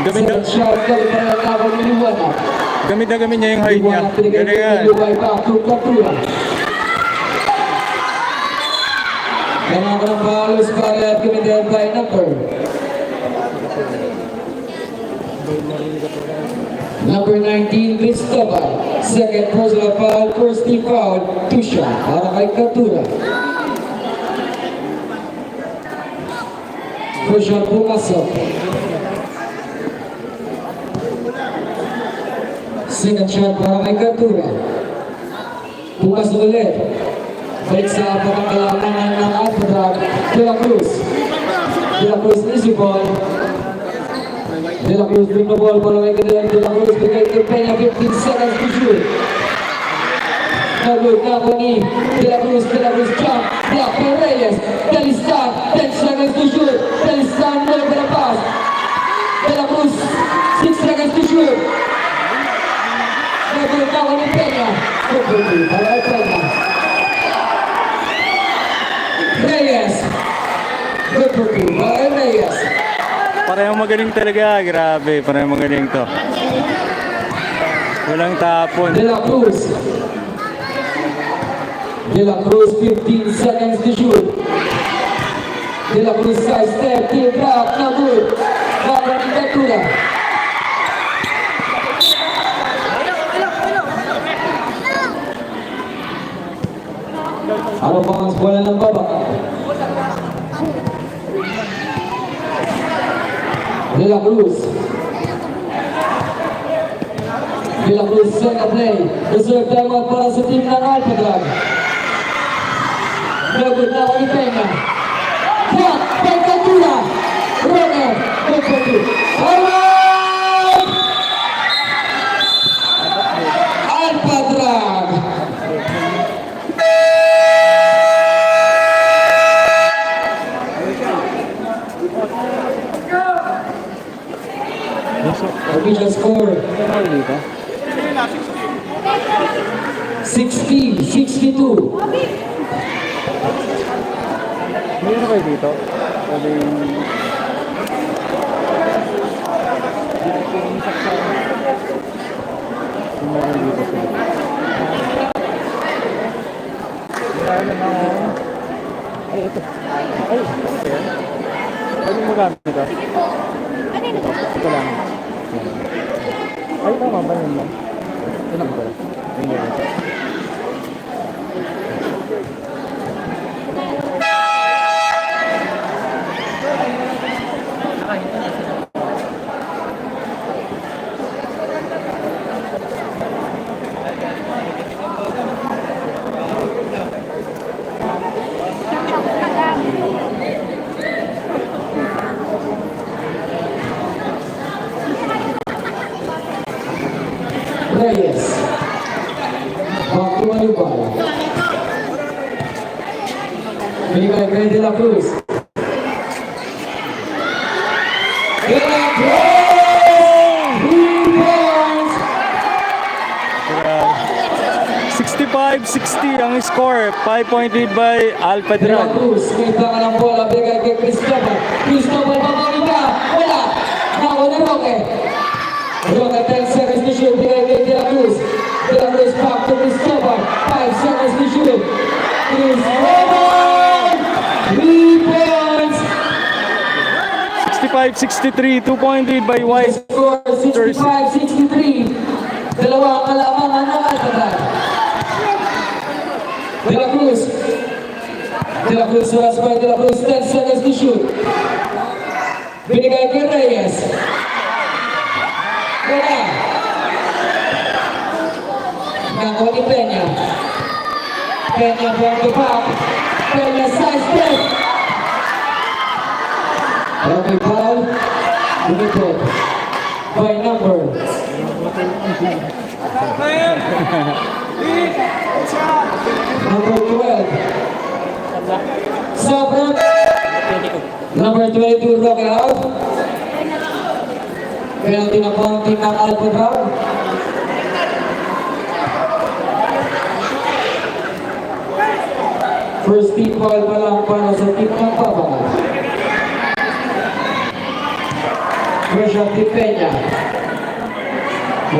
Gamit na, shot galing para ng laban ni Liwanag. gamit na gamit niya yung height niya. Liwanag pinigay Galingan. kay Liwanag back to Katura. Kailangan ko ng balos para at committed by number 19, Cristobal. Second personal foul, first team foul, 2 shot para kay Katura. First shot pumasok. Second shot para kay Katura. Pumasok ulit. Balik sa pagkakalaman ng Alphadrag, De La Cruz. De La Cruz easy ball. De La Cruz bring the ball para kay De La Cruz. Bigay kay Peña, 15 seconds to shoot. No good, now ni De La Cruz jump, block by Reyes. Delistan, 10 seconds to shoot. Delistan, no para pass. De La Cruz, 6 seconds to shoot. No good, now ni Peña. Good for you, para kay Peña. Reyes. Good for you, para kay Reyes. Parehong magaling talaga, grabe, parehong magaling to. Walang tapon. De La Cruz. De La Cruz, 15 seconds to shoot. De La Cruz side step, deep drop, no good. Baba ni Katura. Ano pa ang bola ng baba? De La Cruz. De La Cruz second play. Reserve timeout para sa team ng Alphadrag. No good na kay Peña. Block by Katura. Runner. Good for you. Alright! Alphadrag. Official score 60-62. Mayroon kayo dito? Ay, ito. Ay, ano mo gamit ito? Ito lang. Ay, tama ba yun lang? Ito lang ba? Reyes. Back to Manubal. Binigay kay De La Cruz. De La Cruz! 3 points! 65-60 ang score. 5-point lead by De La Alphadrag. Cruz. Kita ka ng bola. Binigay kay Cristobal. Cristobal pamangin ka. Wala. Nako ni Roque. Roque 10 seconds to shoot. Binigay kay De La Cruz. De La Cruz back to Cristobal. 5 seconds to shoot. Cristobal! 3 points! 65-63. 2-point lead by White. Score 65-63. Dalawang kalamangan ng Alphadrag. De La Cruz. De La Cruz, rush by De La Cruz, 10 seconds to shoot. Binigay kay Reyes. Wala. Nakuha ni Peña. Peña from the back. Peña side step. Okay, foul. Limited by number. Number 12. Sobrang. Number 22, Roque out. Penalty na po ang team ng Alphadrag. First team foul pa lang para sa team ng Pabang. Version Team Peña.